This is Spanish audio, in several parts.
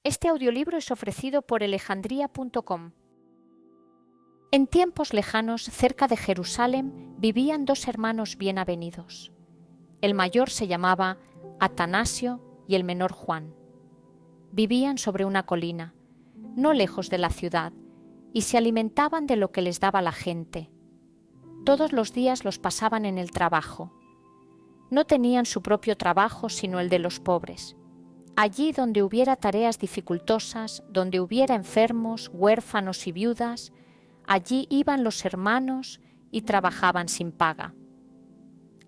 Este audiolibro es ofrecido por alejandría.com. En tiempos lejanos, cerca de Jerusalén, vivían dos hermanos bien avenidos. El mayor se llamaba Atanasio y el menor Juan. Vivían sobre una colina, no lejos de la ciudad, y se alimentaban de lo que les daba la gente. Todos los días los pasaban en el trabajo. No tenían su propio trabajo, sino el de los pobres. Allí donde hubiera tareas dificultosas, donde hubiera enfermos, huérfanos y viudas, allí iban los hermanos y trabajaban sin paga.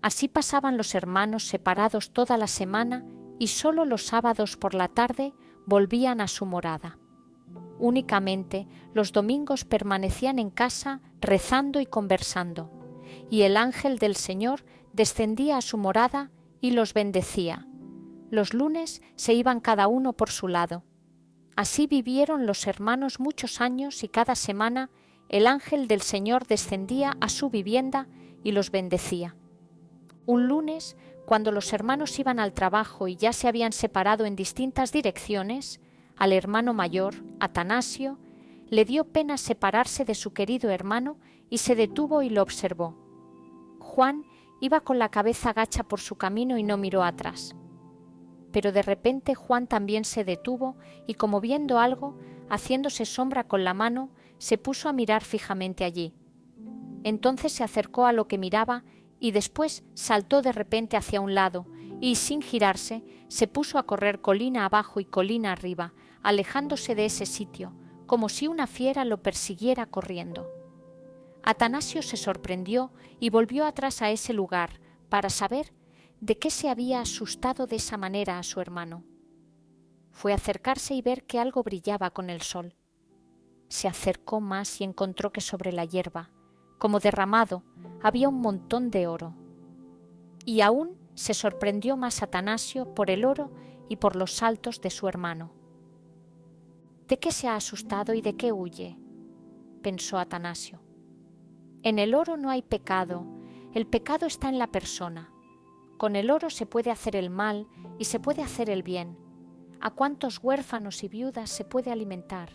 Así pasaban los hermanos separados toda la semana y solo los sábados por la tarde volvían a su morada. Únicamente los domingos permanecían en casa rezando y conversando, y el ángel del Señor descendía a su morada y los bendecía. Los lunes se iban cada uno por su lado. Así vivieron los hermanos muchos años y cada semana el ángel del Señor descendía a su vivienda y los bendecía. Un lunes, cuando los hermanos iban al trabajo y ya se habían separado en distintas direcciones, al hermano mayor, Atanasio, le dio pena separarse de su querido hermano y se detuvo y lo observó. Juan iba con la cabeza gacha por su camino y no miró atrás. Pero de repente Juan también se detuvo y, como viendo algo, haciéndose sombra con la mano, se puso a mirar fijamente allí. Entonces se acercó a lo que miraba y después saltó de repente hacia un lado y, sin girarse, se puso a correr colina abajo y colina arriba, alejándose de ese sitio, como si una fiera lo persiguiera corriendo. Atanasio se sorprendió y volvió atrás a ese lugar para saber de qué se había asustado de esa manera a su hermano. Fue a acercarse y ver que algo brillaba con el sol. Se acercó más y encontró que sobre la hierba, como derramado, había un montón de oro. Y aún se sorprendió más Atanasio por el oro y por los saltos de su hermano. ¿De qué se ha asustado y de qué huye?, pensó Atanasio. En el oro no hay pecado, el pecado está en la persona. Con el oro se puede hacer el mal y se puede hacer el bien. ¿A cuántos huérfanos y viudas se puede alimentar?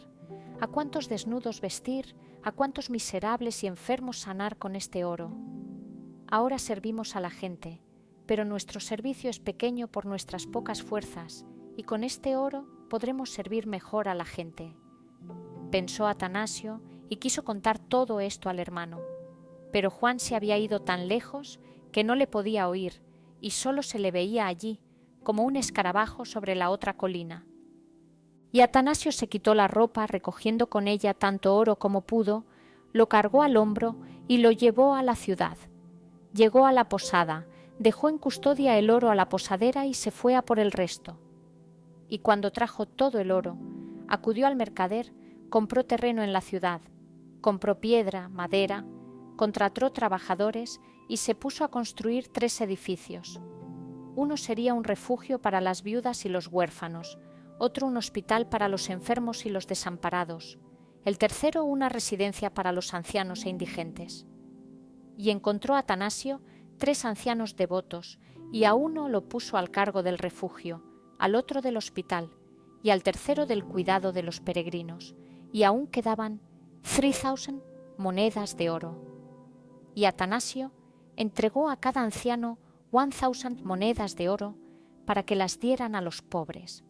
¿A cuántos desnudos vestir? ¿A cuántos miserables y enfermos sanar con este oro? Ahora servimos a la gente, pero nuestro servicio es pequeño por nuestras pocas fuerzas, y con este oro podremos servir mejor a la gente. Pensó Atanasio y quiso contar todo esto al hermano, pero Juan se había ido tan lejos que no le podía oír, y solo se le veía allí, como un escarabajo sobre la otra colina. Y Atanasio se quitó la ropa, recogiendo con ella tanto oro como pudo, lo cargó al hombro y lo llevó a la ciudad. Llegó a la posada, dejó en custodia el oro a la posadera y se fue a por el resto. Y cuando trajo todo el oro, acudió al mercader, compró terreno en la ciudad, compró piedra, madera, contrató trabajadores y se puso a construir 3 edificios. Uno sería un refugio para las viudas y los huérfanos, otro un hospital para los enfermos y los desamparados, el tercero una residencia para los ancianos e indigentes. Y encontró a Atanasio 3 ancianos devotos, y a uno lo puso al cargo del refugio, al otro del hospital, y al tercero del cuidado de los peregrinos, y aún quedaban 3,000 monedas de oro. Y Atanasio entregó a cada anciano 1,000 monedas de oro para que las dieran a los pobres.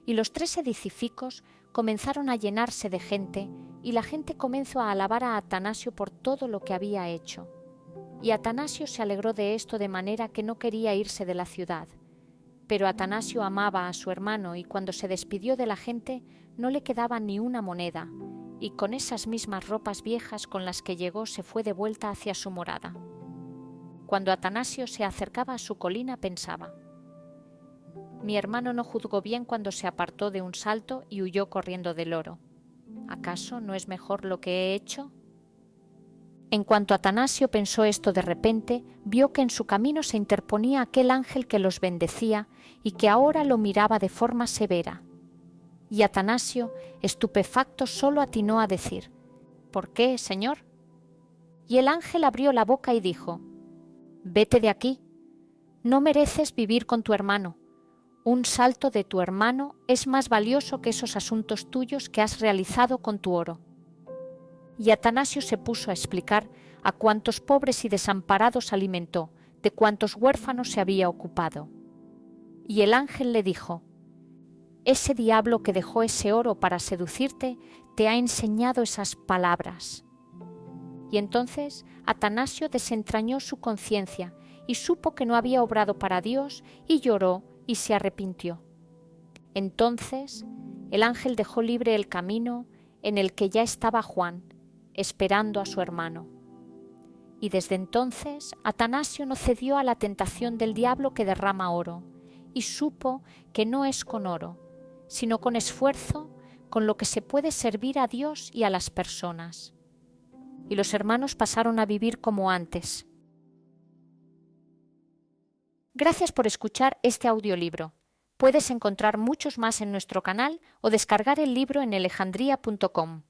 Y los 3 edificios comenzaron a llenarse de gente, y la gente comenzó a alabar a Atanasio por todo lo que había hecho. Y Atanasio se alegró de esto de manera que no quería irse de la ciudad. Pero Atanasio amaba a su hermano y cuando se despidió de la gente no le quedaba ni una moneda, y con esas mismas ropas viejas con las que llegó se fue de vuelta hacia su morada. Cuando Atanasio se acercaba a su colina pensaba: mi hermano no juzgó bien cuando se apartó de un salto y huyó corriendo del oro. ¿Acaso no es mejor lo que he hecho? En cuanto Atanasio pensó esto de repente, vio que en su camino se interponía aquel ángel que los bendecía y que ahora lo miraba de forma severa. Y Atanasio, estupefacto, solo atinó a decir: ¿por qué, Señor? Y el ángel abrió la boca y dijo: vete de aquí, no mereces vivir con tu hermano. Un salto de tu hermano es más valioso que esos asuntos tuyos que has realizado con tu oro. Y Atanasio se puso a explicar a cuántos pobres y desamparados alimentó, de cuántos huérfanos se había ocupado. Y el ángel le dijo: ese diablo que dejó ese oro para seducirte te ha enseñado esas palabras. Y entonces Atanasio desentrañó su conciencia y supo que no había obrado para Dios, y lloró y se arrepintió. Entonces el ángel dejó libre el camino en el que ya estaba Juan, esperando a su hermano. Y desde entonces Atanasio no cedió a la tentación del diablo que derrama oro, y supo que no es con oro, sino con esfuerzo, con lo que se puede servir a Dios y a las personas. Y los hermanos pasaron a vivir como antes. Gracias por escuchar este audiolibro. Puedes encontrar muchos más en nuestro canal o descargar el libro en alejandría.com.